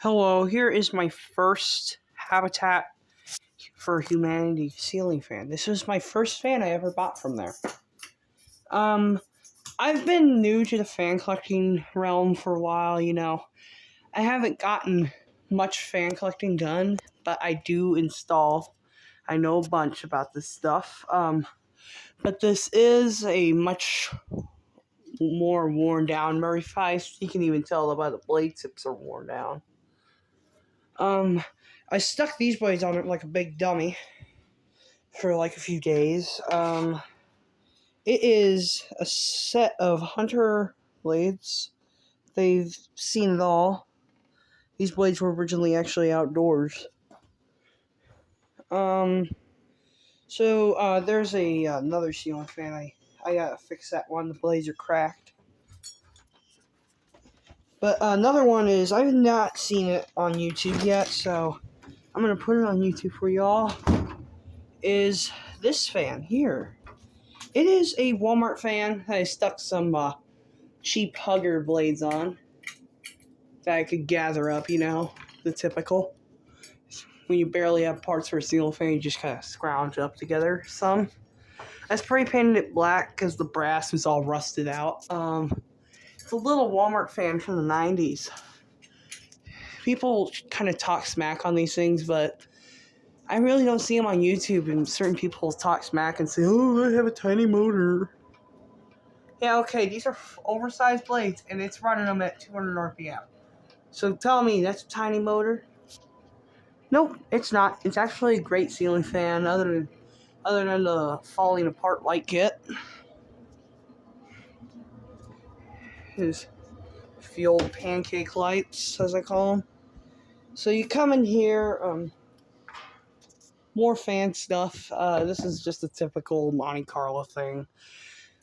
Hello, here is my first Habitat for Humanity ceiling fan. This was my first fan I ever bought from there. I've been new to the fan collecting realm for a while, I haven't gotten much fan collecting done, but I do install. I know a bunch about this stuff. But this is a much more worn down Murray Feist. You can even tell by the blade tips are worn down. I stuck these blades on it like a big dummy for like a few days. It is a set of Hunter blades. They've seen it all. These blades were originally actually outdoors. There's another ceiling fan. I gotta fix that one. The blades are cracked. But another one is, I've not seen it on YouTube yet, so I'm gonna put it on YouTube for y'all. Is this fan here. It is a Walmart fan that I stuck some cheap hugger blades on that I could gather up, the typical. When you barely have parts for a ceiling fan, you just kind of scrounge up together some. I spray painted it black because the brass was all rusted out. It's a little Walmart fan from the 90s. People kind of talk smack on these things, but I really don't see them on YouTube, and certain people talk smack and say, oh, I have a tiny motor. Yeah, okay, these are oversized blades, and it's running them at 200 RPM. So tell me, that's a tiny motor? Nope, it's not. It's actually a great ceiling fan, other than the falling apart light kit. His fuel pancake lights, as I call them. So you come in here, more fan stuff. This is just a typical Monte Carlo thing.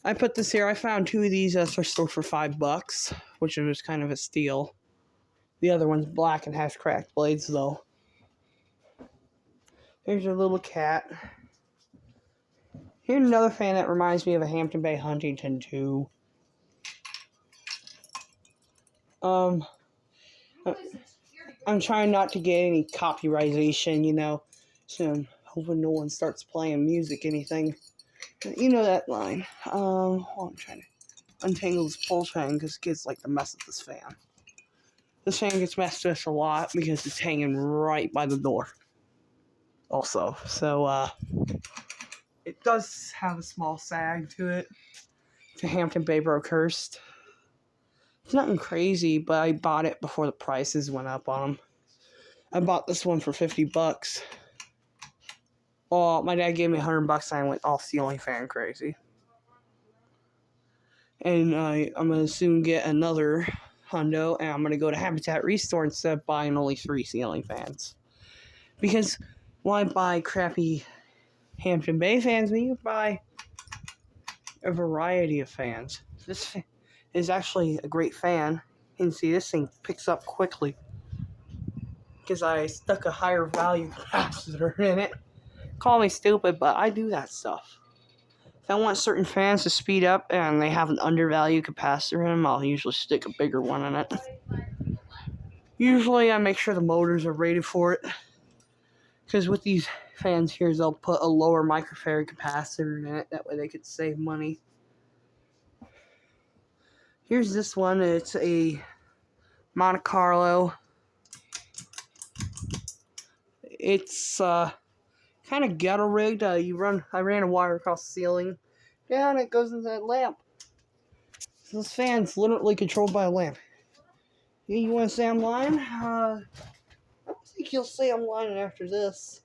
I put this here. I found two of these at the store for $5, which was kind of a steal. The other one's black and has cracked blades, though. Here's your little cat. Here's another fan that reminds me of a Hampton Bay Huntington, too. I'm trying not to get any copyrightation, so I'm hoping no one starts playing music, anything. You know that line. I'm trying to untangle this pull chain because kids like to mess with this fan. This fan gets messed with a lot because it's hanging right by the door. Also, so it does have a small sag to it. It's a Hampton Bay Broadhurst. It's nothing crazy, but I bought it before the prices went up on them. I bought this one for $50. Oh, my dad gave me $100 and I went all ceiling fan crazy. And I'm going to soon get another hundo, and I'm going to go to Habitat Restore instead of buying only 3 ceiling fans. Because why buy crappy Hampton Bay fans when you buy a variety of fans? This is actually a great fan. You can see this thing picks up quickly because I stuck a higher value capacitor in it. Call me stupid, but I do that stuff. If I want certain fans to speed up and they have an undervalued capacitor in them, I'll usually stick a bigger one in it. Usually I make sure the motors are rated for it, because with these fans here, they'll put a lower microfarad capacitor in it. That way they could save money. Here's this one. It's a Monte Carlo. It's kind of ghetto rigged. I ran a wire across the ceiling. Yeah, and it goes into that lamp. So this fan's literally controlled by a lamp. Yeah, you want to say I'm lying? I don't think you'll say I'm lying after this.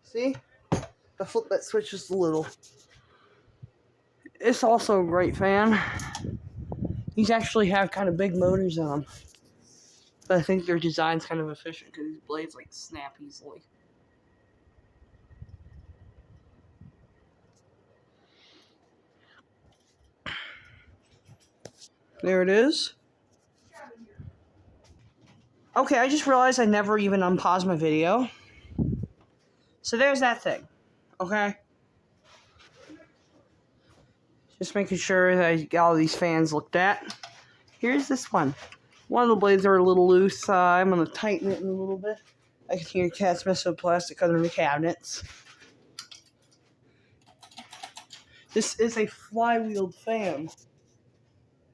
See? I flip that switch just a little. It's also a great fan. These actually have kind of big motors on them. But I think their design's kind of efficient because these blades like snap easily. There it is. Okay, I just realized I never even unpaused my video. So there's that thing. Okay? Just making sure that I got all these fans looked at. Here's this one. One of the blades are a little loose. I'm going to tighten it in a little bit. I can hear cats messing with plastic under the cabinets. This is a flywheeled fan.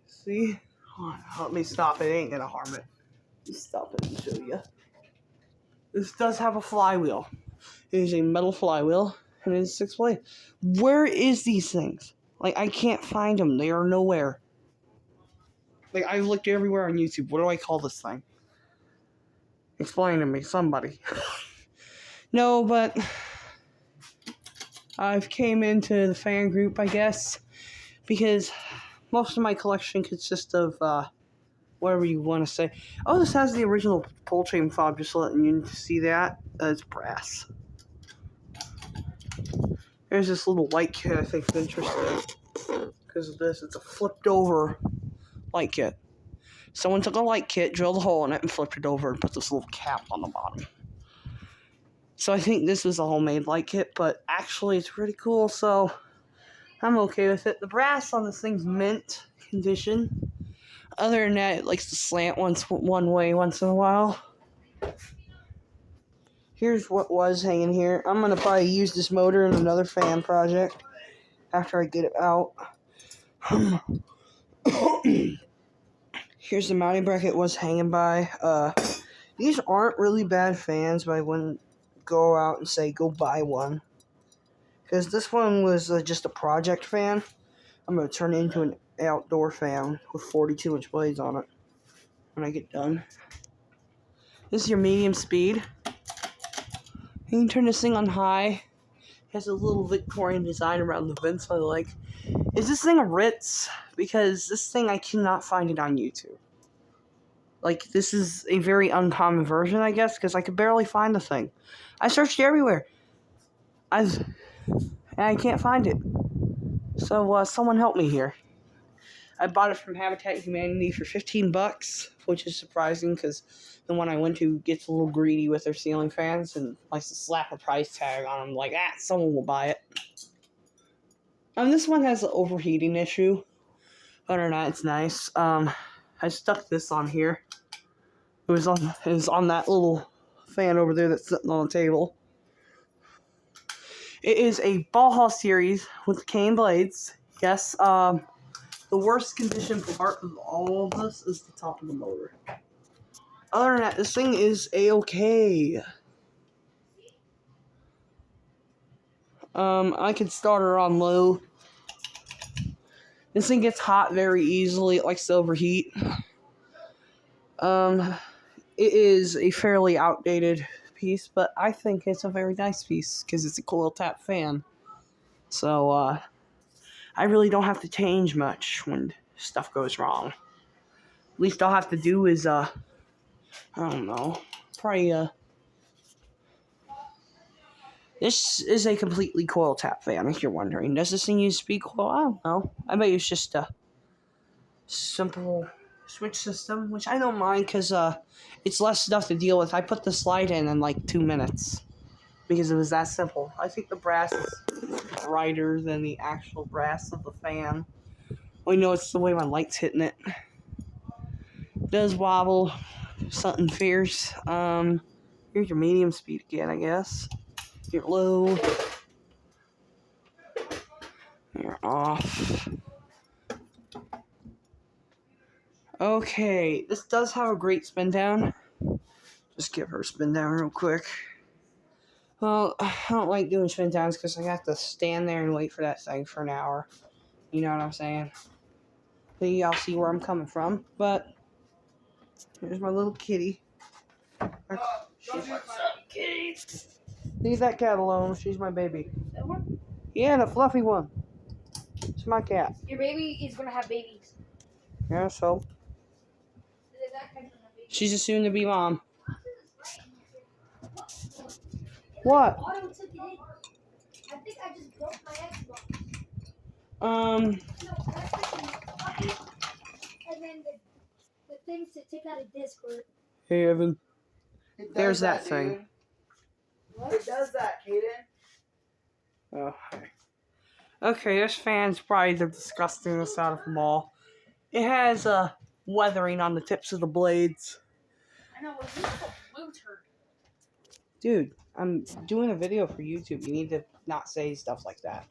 See? Hold on, let me stop it. It ain't going to harm it. Let me stop it and show you. This does have a flywheel. It is a metal flywheel, and it is 6 blades. Where is these things? Like, I can't find them. They are nowhere. Like, I've looked everywhere on YouTube. What do I call this thing? Explain to me, somebody. No, but I've came into the fan group, I guess, because most of my collection consists of, whatever you want to say. Oh, this has the original pull chain fob, just letting you see that. It's brass. There's this little light kit I think is interesting. Because of this, it's a flipped over light kit. Someone took a light kit, drilled a hole in it, and flipped it over and put this little cap on the bottom. So I think this was a homemade light kit, but actually it's pretty cool, so I'm okay with it. The brass on this thing's mint condition. Other than that, it likes to slant one way once in a while. Here's what was hanging here. I'm going to probably use this motor in another fan project after I get it out. Here's the mounting bracket it was hanging by. These aren't really bad fans, but I wouldn't go out and say go buy one. Because this one was just a project fan. I'm going to turn it into an outdoor fan with 42-inch blades on it when I get done. This is your medium speed. You can turn this thing on high. It has a little Victorian design around the vents I like. Is this thing a Ritz? Because this thing, I cannot find it on YouTube. Like, this is a very uncommon version, I guess, because I could barely find the thing. I searched everywhere. And I can't find it. So, someone help me here. I bought it from Habitat Humanity for $15, which is surprising because the one I went to gets a little greedy with their ceiling fans and likes to slap a price tag on them like, someone will buy it. This one has an overheating issue. Other than that, it's nice. I stuck this on here. It was on that little fan over there that's sitting on the table. It is a Baja series with cane blades. Yes, the worst condition part of all of this is the top of the motor. Other than that, this thing is A-okay. I can start her on low. This thing gets hot very easily. It likes to overheat. It is a fairly outdated piece, but I think it's a very nice piece because it's a coil tap fan. So, I really don't have to change much when stuff goes wrong. Least I'll have to do is, I don't know, probably, this is a completely coil tap fan, if you're wondering. Does this thing use speed coil? I don't know. I bet it's just a simple switch system, which I don't mind because, it's less stuff to deal with. I put the slide in like 2 minutes because it was that simple. I think the brass is brighter than the actual brass of the fan. Well, it's the way my light's hitting it. It does wobble, something fierce. Here's your medium speed again, I guess. Your low. You're off. Okay, this does have a great spin down. Just give her a spin down real quick. Well, I don't like doing spin downs because I have to stand there and wait for that thing for an hour. You know what I'm saying? So y'all see where I'm coming from. But here's my little kitty. She's my kitty. Leave that cat alone. She's my baby. That one? Yeah, the fluffy one. It's my cat. Your baby is gonna have babies. Yeah, so. She's a soon-to-be mom. What? Auto took it in. I think I just broke my Xbox. No, that's and then the things to take out a disc or. Hey, Evan. There's that thing. Dude. What? It does that, Kaden. Oh, hi. Okay, this fan's probably the disgustingest out of them all. It has weathering on the tips of the blades. I know, well, who's the blue turd? Dude, I'm doing a video for YouTube. You need to not say stuff like that.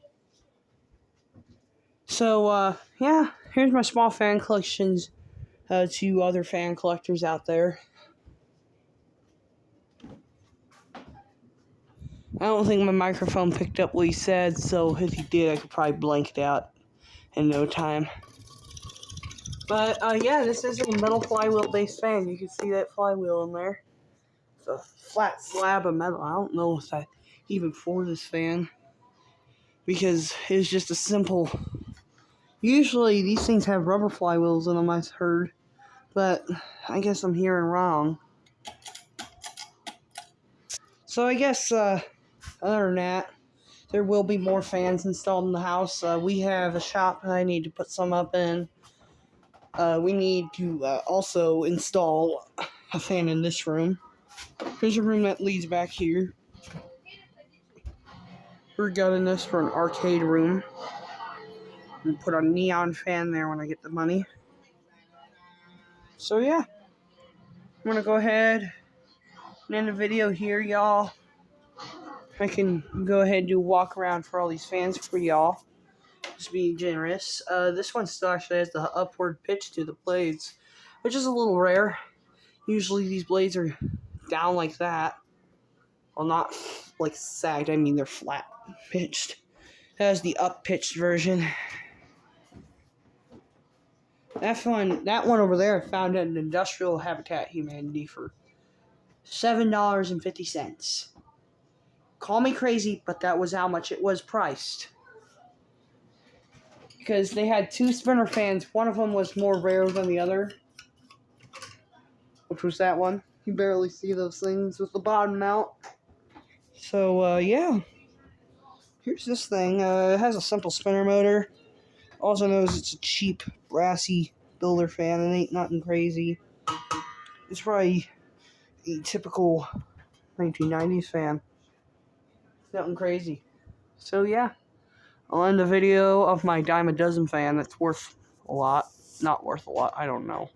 So, yeah, here's my small fan collections to other fan collectors out there. I don't think my microphone picked up what he said, so if he did, I could probably blank it out in no time. But, yeah, this is a metal flywheel-based fan. You can see that flywheel in there. It's a flat slab of metal. I don't know if I even for this fan, because it's just a simple... Usually, these things have rubber flywheels in them, I've heard. But I guess I'm hearing wrong. So I guess, other than that, there will be more fans installed in the house. We have a shop that I need to put some up in. We need to also install a fan in this room. Here's a room that leads back here. We're gutting this for an arcade room. And put a neon fan there when I get the money. So yeah, I'm gonna go ahead and end the video here, y'all. I can go ahead and do a walk around for all these fans for y'all. Just being generous. This one still actually has the upward pitch to the blades, which is a little rare. Usually these blades are down like that. Well, not like sagged, I mean they're flat pitched. That is the up pitched version. That one over there I found at an Industrial Habitat Humanity for $7.50. Call me crazy, but that was how much it was priced. Because they had two spinner fans. One of them was more rare than the other. Which was that one. You barely see those things with the bottom out. So, yeah. Here's this thing. It has a simple spinner motor. Also knows it's a cheap, brassy builder fan. It ain't nothing crazy. It's probably a typical 1990s fan. Nothing crazy. So, yeah. I'll end the video of my dime a dozen fan that's worth a lot. Not worth a lot, I don't know.